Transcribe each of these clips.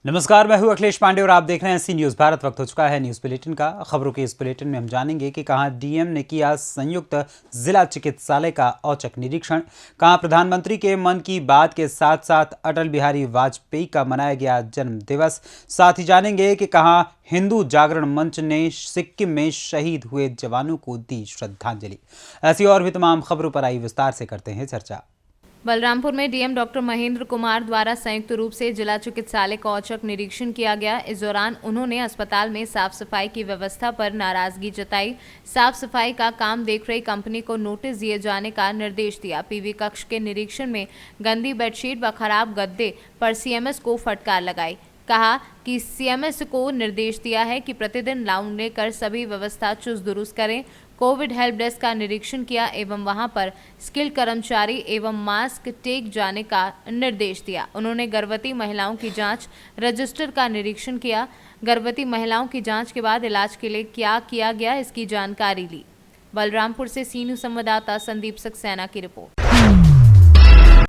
नमस्कार, मैं हूं अखिलेश पांडे और आप देख रहे हैं सी न्यूज़ भारत। वक्त हो चुका है न्यूज़ बुलेटिन का। खबरों के इस बुलेटिन में हम जानेंगे कि कहां डीएम ने किया संयुक्त जिला चिकित्सालय का औचक निरीक्षण, कहां प्रधानमंत्री के मन की बात के साथ साथ अटल बिहारी वाजपेयी का मनाया गया जन्म दिवस। साथ ही जानेंगे कि कहां हिंदू जागरण मंच ने सिक्किम में शहीद हुए जवानों को दी श्रद्धांजलि। ऐसी और भी तमाम खबरों पर आई विस्तार से करते हैं चर्चा। बलरामपुर में डीएम डॉक्टर महेंद्र कुमार द्वारा संयुक्त रूप से जिला चिकित्सालय का औचक निरीक्षण किया गया। इस दौरान उन्होंने अस्पताल में साफ सफाई की व्यवस्था पर नाराजगी जताई। साफ सफाई का काम देख रही कंपनी को नोटिस दिए जाने का निर्देश दिया। पीवी कक्ष के निरीक्षण में गंदी बेडशीट व खराब गद्दे पर सीएमएस को फटकार लगाई। कहा कि सीएमएस को निर्देश दिया है कि प्रतिदिन राउंड लेकर सभी व्यवस्था चुस्त दुरुस्त करें। कोविड हेल्प डेस्क का निरीक्षण किया एवं वहां पर स्किल्ड कर्मचारी एवं मास्क टेक जाने का निर्देश दिया। उन्होंने गर्भवती महिलाओं की जांच रजिस्टर का निरीक्षण किया। गर्भवती महिलाओं की जांच के बाद इलाज के लिए क्या किया गया इसकी जानकारी ली। बलरामपुर से सी न्यूज़ संवाददाता संदीप सक्सेना की रिपोर्ट।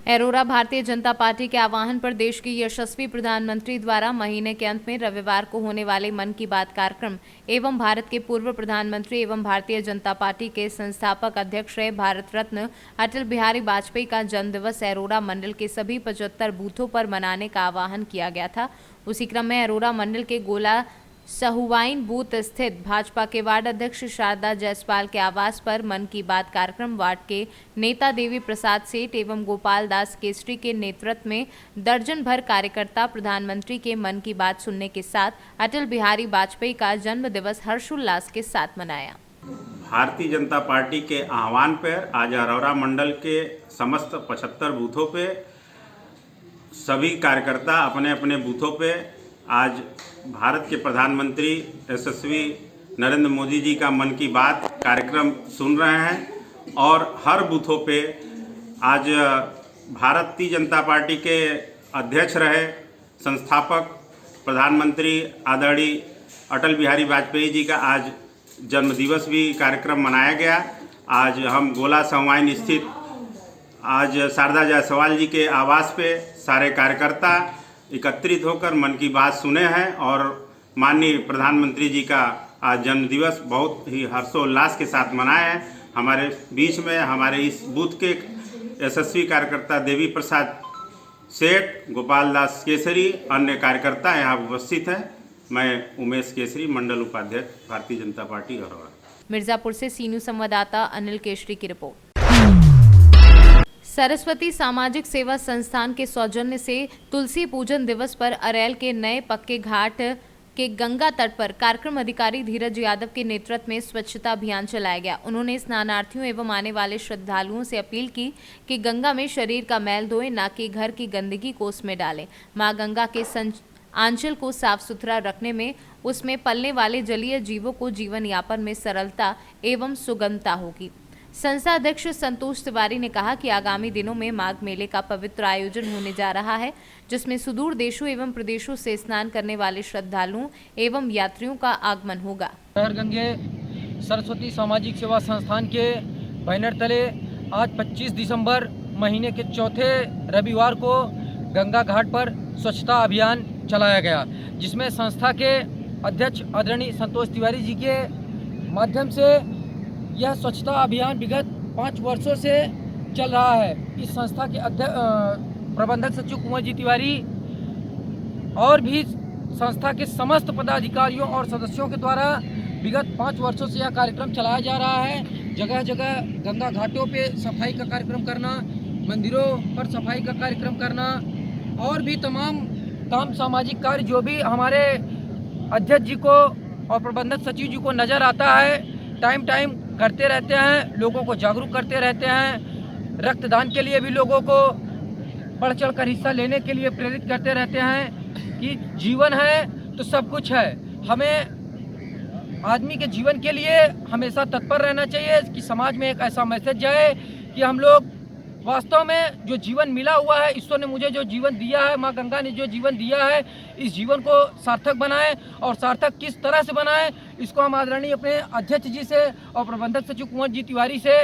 अरोरा भारतीय जनता पार्टी के आह्वान पर देश के यशस्वी प्रधानमंत्री द्वारा महीने के अंत में रविवार को होने वाले मन की बात कार्यक्रम एवं भारत के पूर्व प्रधानमंत्री एवं भारतीय जनता पार्टी के संस्थापक अध्यक्ष रहे भारत रत्न अटल बिहारी वाजपेयी का जन्मदिवस अरोरा मंडल के सभी 75 बूथों पर मनाने का आह्वान किया गया था। उसी क्रम में अरोरा मंडल के गोला सहुवाइन बूथ स्थित भाजपा के वार्ड अध्यक्ष शारदा जायसवाल के आवास पर मन की बात कार्यक्रम वार्ड के नेता देवी प्रसाद सेठ एवं गोपाल दास केसरी के नेतृत्व में दर्जन भर कार्यकर्ता प्रधानमंत्री के मन की बात सुनने के साथ अटल बिहारी वाजपेयी का जन्म दिवस हर्षोल्लास के साथ मनाया। भारतीय जनता पार्टी के आह्वान पर आज अरोरा मंडल के समस्त 75 बूथों पे सभी कार्यकर्ता अपने अपने बूथों पे आज भारत के प्रधानमंत्री यशस्वी नरेंद्र मोदी जी का मन की बात कार्यक्रम सुन रहे हैं और हर बूथों पे आज भारतीय जनता पार्टी के अध्यक्ष रहे संस्थापक प्रधानमंत्री आदरणीय अटल बिहारी वाजपेयी जी का आज जन्मदिवस भी कार्यक्रम मनाया गया। आज हम गोला सहुवाइन स्थित आज शारदा जायसवाल जी के आवास पे सारे कार्यकर्ता एकत्रित होकर मन की बात सुने हैं और माननीय प्रधानमंत्री जी का आज जन्मदिवस बहुत ही हर्षोल्लास के साथ मनाया है। हमारे बीच में हमारे इस बूथ के यशस्वी कार्यकर्ता देवी प्रसाद सेठ, गोपाल दास केसरी, अन्य कार्यकर्ता यहाँ उपस्थित हैं। मैं उमेश केसरी, मंडल उपाध्यक्ष, भारतीय जनता पार्टी अरोरा। मिर्जापुर से सी न्यूज़ संवाददाता अनिल केसरी की रिपोर्ट। सरस्वती सामाजिक सेवा संस्थान के सौजन्य से तुलसी पूजन दिवस पर अरैल के नए पक्के घाट के गंगा तट पर कार्यक्रम अधिकारी धीरज यादव के नेतृत्व में स्वच्छता अभियान चलाया गया। उन्होंने स्नानार्थियों एवं आने वाले श्रद्धालुओं से अपील की कि गंगा में शरीर का मैल धोएं, न कि घर की गंदगी को उसमें डालें। मां गंगा के आंचल को साफ सुथरा रखने में उसमें पलने वाले जलीय जीवों को जीवन यापन में सरलता एवं सुगमता होगी। संस्था अध्यक्ष संतोष तिवारी ने कहा कि आगामी दिनों में माघ मेले का पवित्र आयोजन होने जा रहा है, जिसमें सुदूर देशों एवं प्रदेशों से स्नान करने वाले श्रद्धालुओं एवं यात्रियों का आगमन होगा। शहर गंगे सरस्वती सामाजिक सेवा संस्थान के बैनर तले आज 25 दिसंबर महीने के चौथे रविवार को गंगा घाट पर स्वच्छता अभियान चलाया गया, जिसमें संस्था के अध्यक्ष आदरणीय संतोष तिवारी जी के माध्यम से यह स्वच्छता अभियान विगत 5 वर्षों से चल रहा है। इस संस्था के प्रबंधक सचिव कुंवर जी तिवारी और भी संस्था के समस्त पदाधिकारियों और सदस्यों के द्वारा विगत 5 वर्षों से यह कार्यक्रम चलाया जा रहा है। जगह जगह गंगा घाटों पे सफाई का कार्यक्रम करना, मंदिरों पर सफाई का कार्यक्रम करना और भी तमाम काम सामाजिक कार्य जो भी हमारे अध्यक्ष जी को और प्रबंधक सचिव जी को नज़र आता है, टाइम करते रहते हैं, लोगों को जागरूक करते रहते हैं। रक्तदान के लिए भी लोगों को बढ़ चढ़ कर हिस्सा लेने के लिए प्रेरित करते रहते हैं कि जीवन है तो सब कुछ है। हमें आदमी के जीवन के लिए हमेशा तत्पर रहना चाहिए कि समाज में एक ऐसा मैसेज जाए कि हम लोग वास्तव में जो जीवन मिला हुआ है, ईश्वर ने मुझे जो जीवन दिया है, माँ गंगा ने जो जीवन दिया है, इस जीवन को सार्थक बनाएं। और सार्थक किस तरह से बनाएं, इसको हम आदरणीय अपने अध्यक्ष जी से और प्रबंधक सचिव कुंवर जी तिवारी से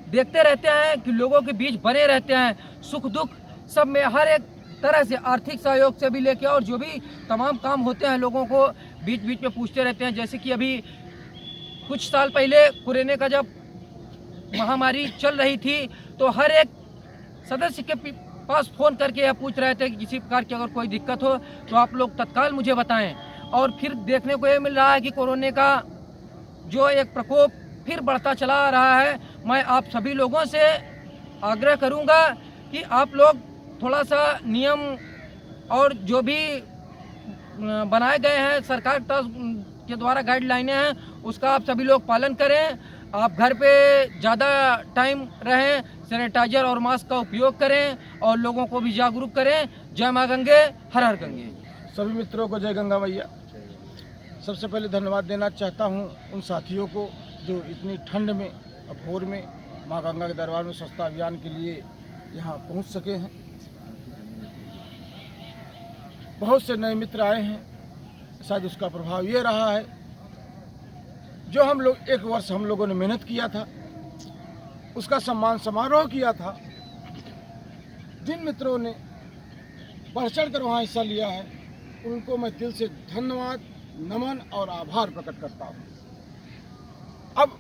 देखते रहते हैं कि लोगों के बीच बने रहते हैं। सुख दुख सब में हर एक तरह से आर्थिक सहयोग से भी लेके और जो भी तमाम काम होते हैं लोगों को बीच बीच में पूछते रहते हैं। जैसे कि अभी कुछ साल पहले कोरोना का जब महामारी चल रही थी तो हर एक सदस्य के पास फ़ोन करके यह पूछ रहे थे कि किसी प्रकार की अगर कोई दिक्कत हो तो आप लोग तत्काल मुझे बताएं। और फिर देखने को ये मिल रहा है कि कोरोना का जो एक प्रकोप फिर बढ़ता चला आ रहा है। मैं आप सभी लोगों से आग्रह करूंगा कि आप लोग थोड़ा सा नियम और जो भी बनाए गए हैं सरकार के द्वारा गाइडलाइनें हैं उसका आप सभी लोग पालन करें। आप घर पे ज़्यादा टाइम रहें, सैनिटाइजर और मास्क का उपयोग करें और लोगों को भी जागरूक करें। जय माँ गंगे, हर हर गंगे। सभी मित्रों को जय गंगा मैया। सबसे पहले धन्यवाद देना चाहता हूं उन साथियों को जो इतनी ठंड में भोर में माँ गंगा के दरबार में स्वच्छता अभियान के लिए यहाँ पहुँच सके हैं। बहुत से नए मित्र आए हैं, शायद उसका प्रभाव ये रहा है जो हम लोग एक वर्ष हम लोगों ने मेहनत किया था उसका सम्मान समारोह किया था। जिन मित्रों ने बढ़ चढ़ कर वहाँ हिस्सा लिया है उनको मैं दिल से धन्यवाद, नमन और आभार प्रकट करता हूँ। अब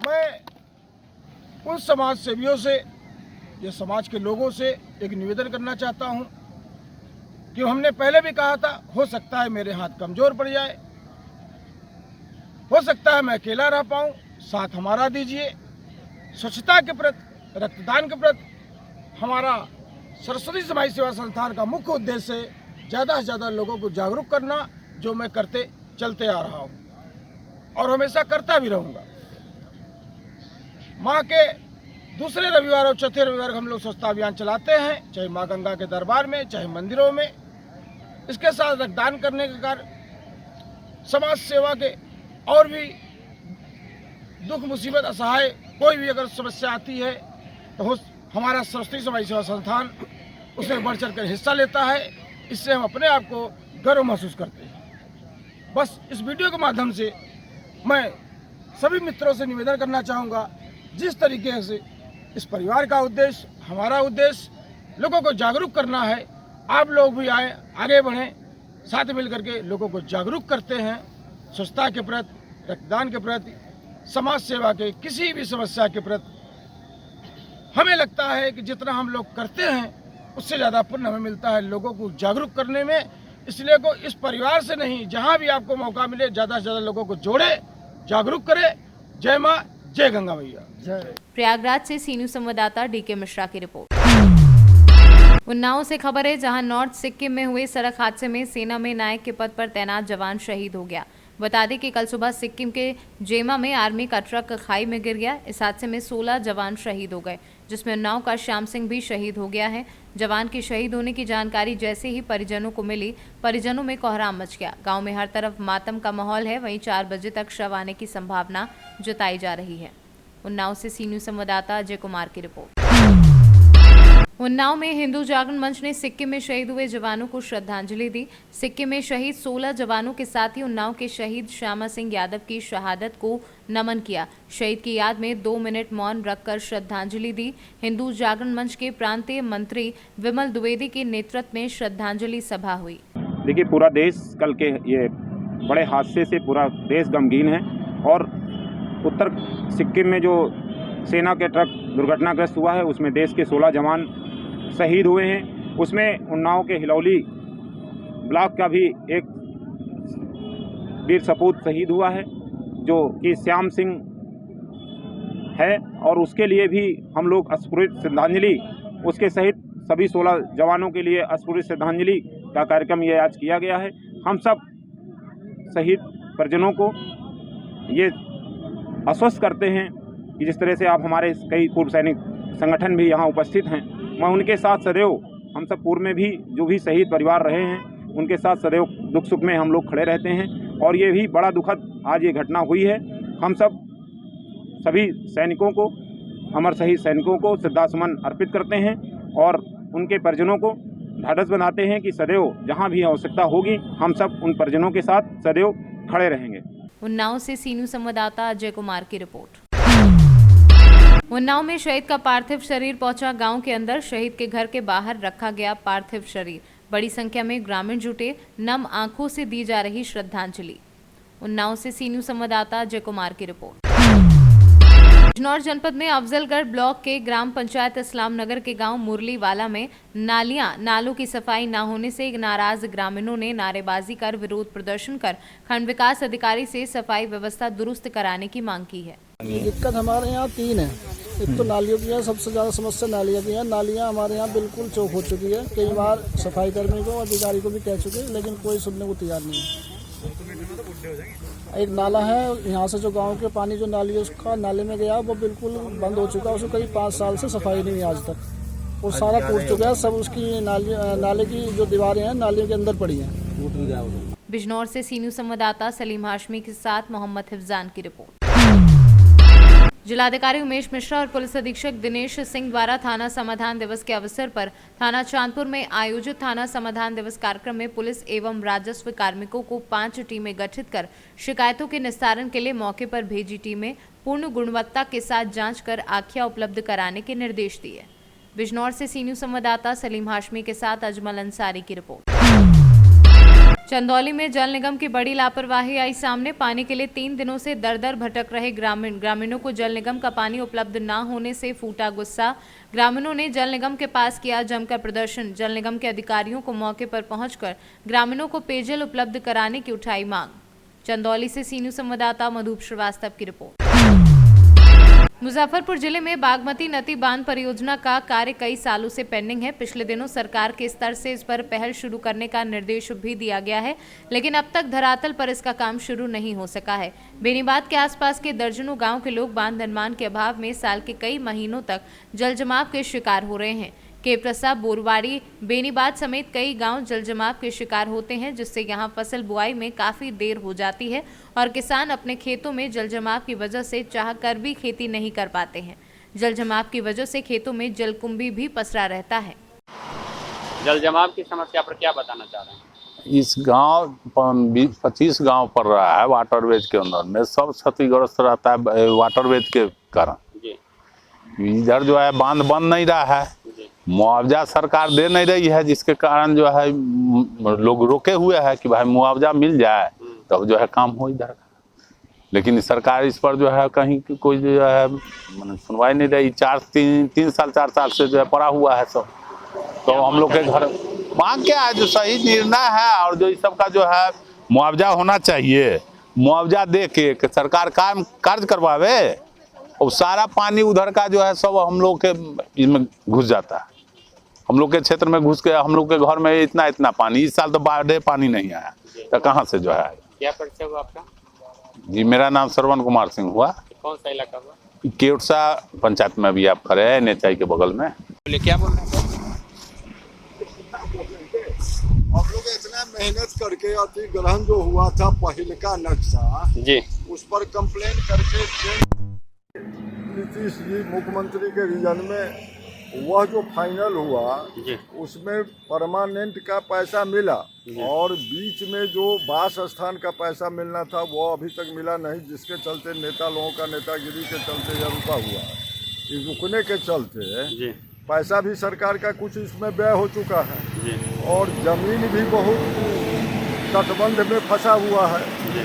मैं उन समाज सेवियों से या समाज के लोगों से एक निवेदन करना चाहता हूँ कि हमने पहले भी कहा था हो सकता है मेरे हाथ कमज़ोर पड़ जाए, हो सकता है मैं अकेला रह पाऊँ, साथ हमारा दीजिए। स्वच्छता के प्रति, रक्तदान के प्रति हमारा सरस्वती समाज सेवा संस्थान का मुख्य उद्देश्य है ज़्यादा से ज़्यादा लोगों को जागरूक करना, जो मैं करते चलते आ रहा हूँ और हमेशा करता भी रहूँगा। माँ के दूसरे रविवार और चौथे रविवार हम लोग स्वच्छता अभियान चलाते हैं, चाहे माँ गंगा के दरबार में, चाहे मंदिरों में। इसके साथ रक्तदान करने के कारण समाज सेवा के और भी दुख मुसीबत असहाय कोई भी अगर समस्या आती है तो हमारा सरस्वती समाज सेवा संस्थान उसमें बढ़ चढ़ कर हिस्सा लेता है। इससे हम अपने आप को गर्व महसूस करते हैं। बस इस वीडियो के माध्यम से मैं सभी मित्रों से निवेदन करना चाहूँगा, जिस तरीके से इस परिवार का उद्देश्य, हमारा उद्देश्य लोगों को जागरूक करना है, आप लोग भी आए, आगे बढ़ें, साथ मिल करके लोगों को जागरूक करते हैं स्वच्छता के प्रति, रक्तदान के प्रति, समाज सेवा के किसी भी समस्या के प्रति। हमें लगता है कि जितना हम लोग करते हैं उससे ज़्यादा पुण्य हमें मिलता है लोगों को जागरूक करने में। इसलिए को इस परिवार से नहीं, जहाँ भी आपको मौका मिले ज़्यादा से ज़्यादा लोगों को जोड़े, जागरूक करे। जय माँ, जय गंगा मैया। जय। प्रयागराज से सीनू संवाददाता डीके मिश्रा की रिपोर्ट। उन्नाव से खबर है, जहां नॉर्थ सिक्किम में हुए सड़क हादसे में सेना में नायक के पद पर तैनात जवान शहीद हो गया। बता दें कि कल सुबह सिक्किम के जेमा में आर्मी का ट्रक खाई में गिर गया। इस हादसे में 16 जवान शहीद हो गए, जिसमें उन्नाव का श्याम सिंह भी शहीद हो गया है। जवान के शहीद होने की जानकारी जैसे ही परिजनों को मिली, परिजनों में कोहराम मच गया। गांव में हर तरफ मातम का माहौल है। वहीं 4 बजे तक शव आने की संभावना जताई जा रही है। उन्नाव से सीनू संवाददाता अजय कुमार की रिपोर्ट। उन्नाव में हिंदू जागरण मंच ने सिक्किम में शहीद हुए जवानों को श्रद्धांजलि दी। सिक्किम में शहीद 16 जवानों के साथ ही उन्नाव के शहीद श्यामा सिंह यादव की शहादत को नमन किया। शहीद की याद में 2 मिनट मौन रखकर श्रद्धांजलि दी। हिंदू जागरण मंच के प्रांतीय मंत्री विमल द्विवेदी के नेतृत्व में श्रद्धांजलि सभा हुई। देखिए, पूरा देश कल के ये बड़े हादसे से पूरा देश गमगीन है और उत्तर सिक्किम में जो सेना के ट्रक दुर्घटनाग्रस्त हुआ है उसमें देश के 16 जवान शहीद हुए हैं। उसमें उन्नाव के हिलौली ब्लॉक का भी एक वीर सपूत शहीद हुआ है जो कि श्याम सिंह है, और उसके लिए भी हम लोग अस्फुरित श्रद्धांजलि, उसके सहित सभी 16 जवानों के लिए अस्फुरित श्रद्धांजलि का कार्यक्रम ये आज किया गया है। हम सब शहीद परिजनों को ये आश्वस्त करते हैं कि जिस तरह से आप हमारे कई पूर्व सैनिक संगठन भी यहाँ उपस्थित हैं, मैं उनके साथ सदैव, हम सब पूर्व में भी जो भी शहीद परिवार रहे हैं उनके साथ सदैव दुख सुख में हम लोग खड़े रहते हैं। और ये भी बड़ा दुखद आज ये घटना हुई है। हम सब सभी सैनिकों को, अमर शहीद सैनिकों को श्रद्धासुमन अर्पित करते हैं और उनके परिजनों को ढाढ़स बनाते हैं कि सदैव जहाँ भी आवश्यकता होगी हम सब उन परिजनों के साथ सदैव खड़े रहेंगे। उन्नाव से सीनू संवाददाता अजय कुमार की रिपोर्ट। उन्नाव में शहीद का पार्थिव शरीर पहुंचा। गांव के अंदर शहीद के घर के बाहर रखा गया पार्थिव शरीर। बड़ी संख्या में ग्रामीण जुटे। नम आंखों से दी जा रही श्रद्धांजलि। उन्नाव से सी न्यूज संवाददाता जय कुमार की रिपोर्ट। बिजनौर जनपद में अफजलगढ़ ब्लॉक के ग्राम पंचायत इस्लाम नगर के गांव मुरलीवाला में नालों की सफाई न होने से नाराज ग्रामीणों ने नारेबाजी कर विरोध प्रदर्शन कर खंड विकास अधिकारी से सफाई व्यवस्था दुरुस्त कराने की मांग की है। दिक्कत हमारे यहाँ 3 है। एक तो नालियों की है, सबसे ज़्यादा समस्या नालियों की है। नालियाँ हमारे यहाँ बिल्कुल चौक हो चुकी है। कई बार सफाई कर्मी को अधिकारी को भी कह चुके हैं, लेकिन कोई सुनने को तैयार नहीं है। एक नाला है यहाँ से जो गांव के पानी जो नाली है उसका नाले में गया वो बिल्कुल बंद हो चुका है। उसको करीब 5 साल से सफाई नहीं हुई आज तक। वो सारा टूट चुका है। सब उसकी नाले की जो दीवारें हैं नालियों के अंदर पड़ी हैं। बिजनौर से सी न्यूज संवाददाता सलीम हाशमी के साथ मोहम्मद हिफजान की रिपोर्ट। जिलाधिकारी उमेश मिश्रा और पुलिस अधीक्षक दिनेश सिंह द्वारा थाना समाधान दिवस के अवसर पर थाना चांदपुर में आयोजित थाना समाधान दिवस कार्यक्रम में पुलिस एवं राजस्व कार्मिकों को 5 टीमें गठित कर शिकायतों के निस्तारण के लिए मौके पर भेजी टीमें पूर्ण गुणवत्ता के साथ जांच कर आख्या उपलब्ध कराने के निर्देश दिए। बिजनौर से सी न्यूज संवाददाता सलीम हाशमी के साथ अजमल अंसारी की रिपोर्ट। चंदौली में जल निगम की बड़ी लापरवाही आई सामने। पानी के लिए 3 दिनों से दर-दर भटक रहे ग्रामीणों को जल निगम का पानी उपलब्ध न होने से फूटा गुस्सा। ग्रामीणों ने जल निगम के पास किया जमकर प्रदर्शन। जल निगम के अधिकारियों को मौके पर पहुंचकर ग्रामीणों को पेयजल उपलब्ध कराने की उठाई मांग। चंदौली से सी न्यूज संवाददाता मधुप श्रीवास्तव की रिपोर्ट। मुजफ्फरपुर जिले में बागमती नदी बांध परियोजना का कार्य कई सालों से पेंडिंग है। पिछले दिनों सरकार के स्तर से इस पर पहल शुरू करने का निर्देश भी दिया गया है, लेकिन अब तक धरातल पर इसका काम शुरू नहीं हो सका है। बेनीबाद के आसपास के दर्जनों गांव के लोग बांध निर्माण के अभाव में साल के कई महीनों तक जल जमाव के शिकार हो रहे हैं। केपरसा, बोरवाड़ी, बेनीबाद समेत कई गांव जल जमाव के शिकार होते हैं, जिससे यहां फसल बुआई में काफी देर हो जाती है और किसान अपने खेतों में जल जमाव की वजह से चाहकर भी खेती नहीं कर पाते हैं। जल जमाव की वजह से खेतों में जलकुंभी भी पसरा रहता है। जल जमाव की समस्या पर क्या बताना चाह रहे हैं? इस गांव 25 गांव पड़ रहा है वाटरवेज के अंदर में, सब क्षतिग्रस्त रहता है वाटरवेज के कारण। इधर जो है बांध बन नहीं रहा है, मुआवजा सरकार दे नहीं रही है, जिसके कारण जो है लोग रोके हुए हैं कि भाई मुआवजा मिल जाए तब जो है काम हो इधर का। लेकिन सरकार इस पर जो है कहीं कोई जो है सुनवाई नहीं रही। 3 साल 4 साल से जो है पड़ा हुआ है सब। तो हम लोग के घर मांग क्या है, जो सही निर्णय है और जो इस सब का जो है मुआवजा होना चाहिए। मुआवजा दे के सरकार कार्य करवावे और सारा पानी उधर का जो है सब हम लोग के इसमें घुस जाता है। हम लोग के क्षेत्र में घुस के हम लोग के घर में इतना पानी। इस साल तो बाढ़ पानी नहीं आया, तो कहाँ से जो है। क्या परिचय हुआ आपका? जी, मेरा नाम श्रवण कुमार सिंह हुआ। कौन सा इलाका हुआ? केवटसा पंचायत में भी आप खड़े हैं, नेचाई के बगल में। बोले क्या बोल रहे हैं? हम लोग इतना मेहनत करके अतिग्रहण जो हुआ था पहले का नक्शा जी, उस पर कंप्लेन करके नीतीश जी मुख्यमंत्री के रीजन में वह जो फाइनल हुआ उसमें परमानेंट का पैसा मिला और बीच में जो वास स्थान का पैसा मिलना था वो अभी तक मिला नहीं, जिसके चलते नेता लोगों का नेतागिरी के चलते यह रुका हुआ है। इस रुकने के चलते पैसा भी सरकार का कुछ इसमें व्यय हो चुका है और जमीन भी बहुत तटबंध में फंसा हुआ है।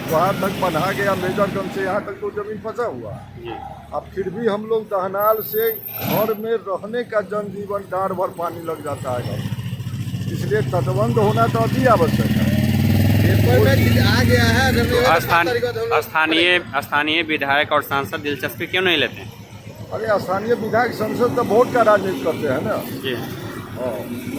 वहाँ तक बना गया मेजरगंज से यहाँ तक तो जमीन फंसा हुआ है। अब फिर भी हम लोग दहनाल से घर में रहने का जनजीवन डाँड़ भर पानी लग जाता है घर, इसलिए तटबंध होना तो अति आवश्यक है। आ गया है। स्थानीय विधायक और सांसद दिलचस्पी क्यों नहीं लेते हैं? अरे स्थानीय विधायक संसद तो वोट का राजनीति करते हैं ना जी।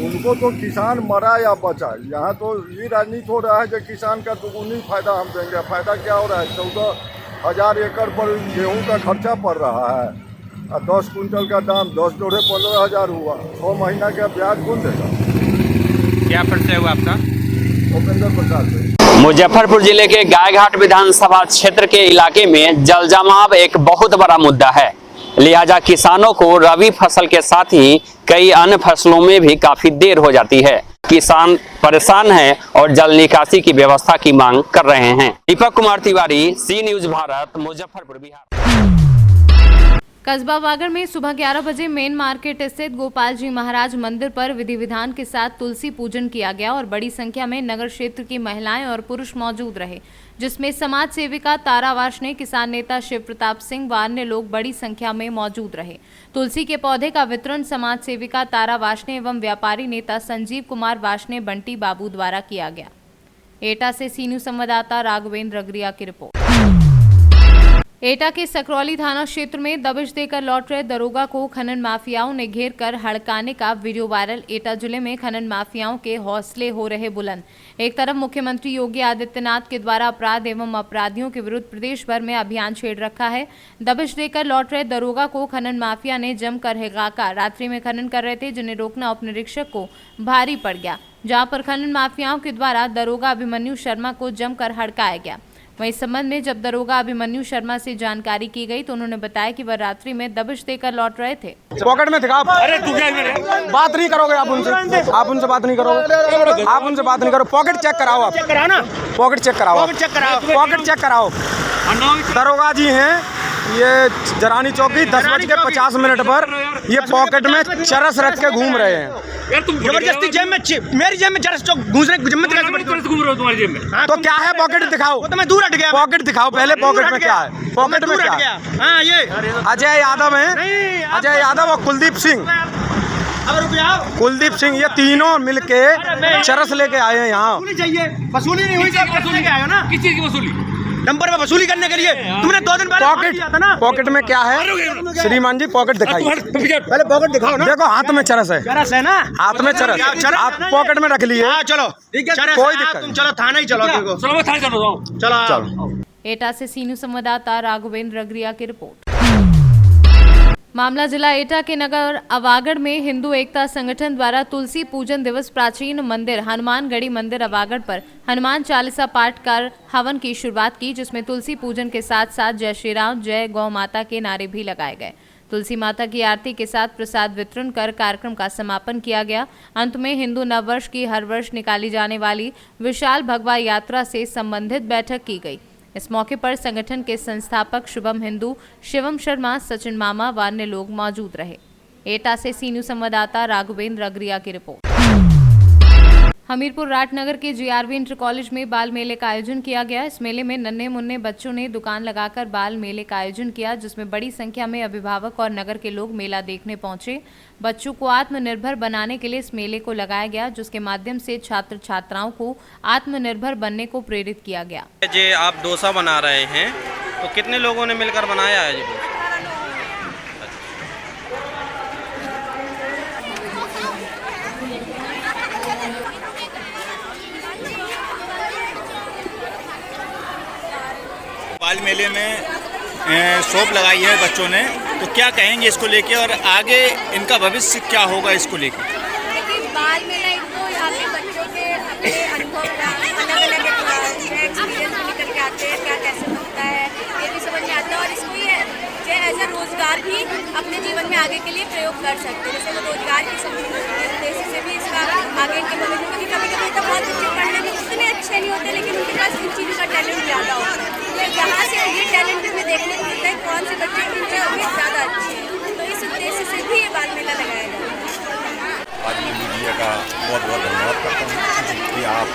उनको तो किसान मरा या बचा, यहाँ तो ये राजनीति हो रहा है कि किसान का दुगुनी फायदा हम देंगे। फायदा क्या हो रहा है? 14,000 एकड़ पर गेहूं का खर्चा पड़ रहा है और 10 कुंटल का दाम 10 जोड़े 15,000 हुआ। 6 महीना का ब्याज कौन देगा? क्या परिचय हुआ आपका? उपेंद्र प्रसाद। मुजफ्फरपुर जिले के गायघाट विधानसभा क्षेत्र के इलाके में जल जमाव एक बहुत बड़ा मुद्दा है, लिहाजा किसानों को रबी फसल के साथ ही कई अन्य फसलों में भी काफी देर हो जाती है। किसान परेशान हैं और जल निकासी की व्यवस्था की मांग कर रहे हैं। दीपक कुमार तिवारी, सी न्यूज भारत, मुजफ्फरपुर, बिहार। कस्बा वागड़ में सुबह 11 बजे मेन मार्केट स्थित गोपाल जी महाराज मंदिर पर विधि विधान के साथ तुलसी पूजन किया गया और बड़ी संख्या में नगर क्षेत्र की महिलाएं और पुरुष मौजूद रहे, जिसमें समाज सेविका तारा वार्ष्णेय, किसान नेता शिव प्रताप सिंह व अन्य लोग बड़ी संख्या में मौजूद रहे। तुलसी के पौधे का वितरण समाज सेविका तारा वार्ष्णेय एवं व्यापारी नेता संजीव कुमार वार्ष्णेय बंटी बाबू द्वारा किया गया। एटा से सी न्यूज संवाददाता राघवेंद्र रगरिया की रिपोर्ट। एटा के सकरौली थाना क्षेत्र में दबिश देकर लौट रहे दरोगा को खनन माफियाओं ने घेर कर हड़काने का वीडियो वायरल। एटा जिले में खनन माफियाओं के हौसले हो रहे बुलंद। एक तरफ मुख्यमंत्री योगी आदित्यनाथ के द्वारा अपराध एवं अपराधियों के विरुद्ध प्रदेश भर में अभियान छेड़ रखा है। दबिश देकर लौट रहे दरोगा को खनन माफिया ने जमकर हिगाका रात्रि में खनन कर रहे थे, जिन्हें रोकना उप निरीक्षक को भारी पड़ गया, जहां पर खनन माफियाओं के द्वारा दरोगा अभिमन्यु शर्मा को जमकर हड़काया गया। वहीं इस संबंध में जब दरोगा अभिमन्यु शर्मा से जानकारी की गई तो उन्होंने बताया कि वह रात्रि में दबिश देकर लौट रहे थे। पॉकेट में दिखा। अरे तू क्या बात नहीं करोगे आप उनसे बात नहीं करोगे, आप उनसे बात नहीं करो। पॉकेट चेक कराओ, आप चेक कराओ ना, पॉकेट चेक कराओ, पॉकेट चेक कराओ। दरोगा जी हैं ये, जरानी चौकी 10:50 पर ये पॉकेट में चरस रख के घूम रहे हैं। यार तुम जबरदस्ती जेब में, मेरी जेब में चरस चौक घूम रहे, घूम रहे हो तुम्हारी जेब में। तो क्या है, पॉकेट दिखाओ। तो मैं दूर हट गया। पॉकेट दिखाओ पहले, पॉकेट में क्या है, पॉकेट में क्या है। हाँ ये अजय यादव है, अजय यादव और कुलदीप सिंह, ये तीनों मिलके चरस लेके आए हैं यहाँ। वसूली नहीं हुई, वसूली के आए ना। किस चीज की वसूली? नंबर में वसूली करने के लिए तुमने 2 दिन पहले पॉकेट में क्या है श्रीमान जी, पॉकेट दिखाइए पहले, पॉकेट दिखाओ ना। देखो हाथ में चरस है, चरस है ना, हाथ में चरस, आप पॉकेट में रख लिए। चलो कोई दिक्कत, तुम चलो थाने ही चलो, चलो। एटा से सी न्यूज संवाददाता राघवेंद्र रगरिया की रिपोर्ट। मामला जिला एटा के नगर अवागढ़ में हिंदू एकता संगठन द्वारा तुलसी पूजन दिवस प्राचीन मंदिर हनुमानगढ़ी मंदिर अवागढ़ पर हनुमान चालीसा पाठ कर हवन की शुरुआत की, जिसमें तुलसी पूजन के साथ साथ जय श्री राम, जय गौ माता के नारे भी लगाए गए। तुलसी माता की आरती के साथ प्रसाद वितरण कर कार्यक्रम का समापन किया गया। अंत में हिंदू नववर्ष की हर वर्ष निकाली जाने वाली विशाल भगवा यात्रा से संबंधित बैठक की गई। इस मौके पर संगठन के संस्थापक शुभम हिंदू, शिवम शर्मा, सचिन मामा व अन्य लोग मौजूद रहे। एटा से सी न्यूज संवाददाता राघवेंद्र रगरिया की रिपोर्ट। हमीरपुर राटनगर के जीआरवी इंटर कॉलेज में बाल मेले का आयोजन किया गया। इस मेले में नन्हे मुन्ने बच्चों ने दुकान लगाकर बाल मेले का आयोजन किया, जिसमें बड़ी संख्या में अभिभावक और नगर के लोग मेला देखने पहुंचे। बच्चों को आत्मनिर्भर बनाने के लिए इस मेले को लगाया गया, जिसके माध्यम से छात्र छात्राओं को आत्मनिर्भर बनने को प्रेरित किया गया। जे आप डोसा बना रहे हैं तो कितने लोगों ने मिलकर बनाया है? बाल मेले में शॉप लगाई है बच्चों ने, तो क्या कहेंगे इसको लेके और आगे इनका भविष्य क्या होगा इसको लेके? देखिए बाल मेला एक तो यहाँ पे बच्चों के अपने अनुभव अलग अलग एक्सपीरियंस लेकर के आते हैं, क्या कैसे होता है ये भी समझ में आता है, और इसको ये एज ए रोजगार भी अपने जीवन में आगे के लिए प्रयोग कर सकते हैं। जैसे वो रोजगार की उद्देश्य से भी इसका आगे इनके भविष्य में, कभी कभी तो बहुत बच्चे पढ़ने में उतने अच्छे नहीं होते, लेकिन उनके पास इन चीज़ों का टैलेंट ज़्यादा होता है। तो यहाँ से ये टैलेंट हमें देखने को मिलता है, कौन से बच्चे उनके अभी ज़्यादा अच्छे हैं, तो इस उद्देश्य से भी ये बाल मेला लगाया गया है। आज मैं मीडिया का बहुत बहुत धन्यवाद करता हूँ कि आप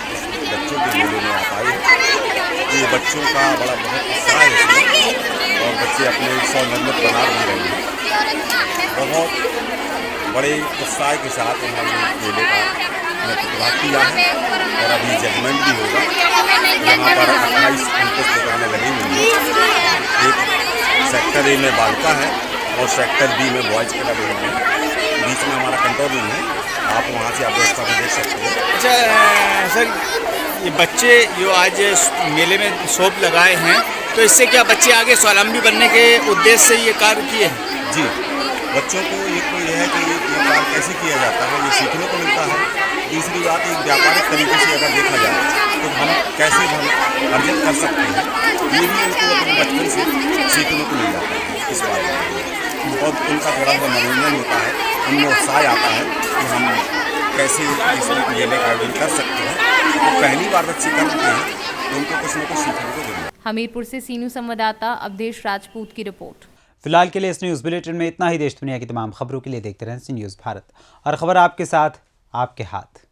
बच्चों के मेले में आ पाए। ये बच्चों का बड़ा बहुत उत्साह है इसमें, और बच्चे अपने स्वनिर्मित बना भी रहे हैं। बहुत बड़े उत्साह के साथ उन्होंने मेले का प्रतिभाग किया है, और अभी जजमेंट भी होगा। यहाँ पर 28-29 दुकानें लगी हुई हैं। एक सेक्टर ए में बालिका है और सेक्टर बी में बॉयज़ के लगे हुए हैं। बीच में हमारा कंट्रोल रूम है, आप वहाँ से आप व्यवस्था को देख सकते हैं। अच्छा सर, ये बच्चे जो आज मेले में शॉप लगाए हैं, तो इससे क्या बच्चे आगे स्वावलंबी बनने के उद्देश्य से ये कार्य किए हैं? जी, बच्चों को एक तो यह है कि ये कार्य कैसे किया जाता है, ये सीखने को मिलता है। दूसरी बात, एक व्यापारिक तरीके से अगर देखा जाए तो हम कैसे हम अर्जित कर सकते हैं, ये भी उनको अपने बचपन से सीखने को मिल जाता है इस बात में, और उनका थोड़ा सा मनोरंजन होता है, उनमें उत्साह आता है कि हम कैसे इस मेले का आयोजन कर सकते हैं। तो पहली बार बच्चे करते हैं तो उनको कुछ न कुछ सीखने को मिलता है। हमीरपुर से सी न्यूज संवाददाता अवधेश राजपूत की रिपोर्ट। फिलहाल के लिए इस न्यूज़ बुलेटिन में इतना ही। देश दुनिया की तमाम खबरों के लिए देखते रहें सी न्यूज़ भारत, और खबर आपके साथ आपके हाथ।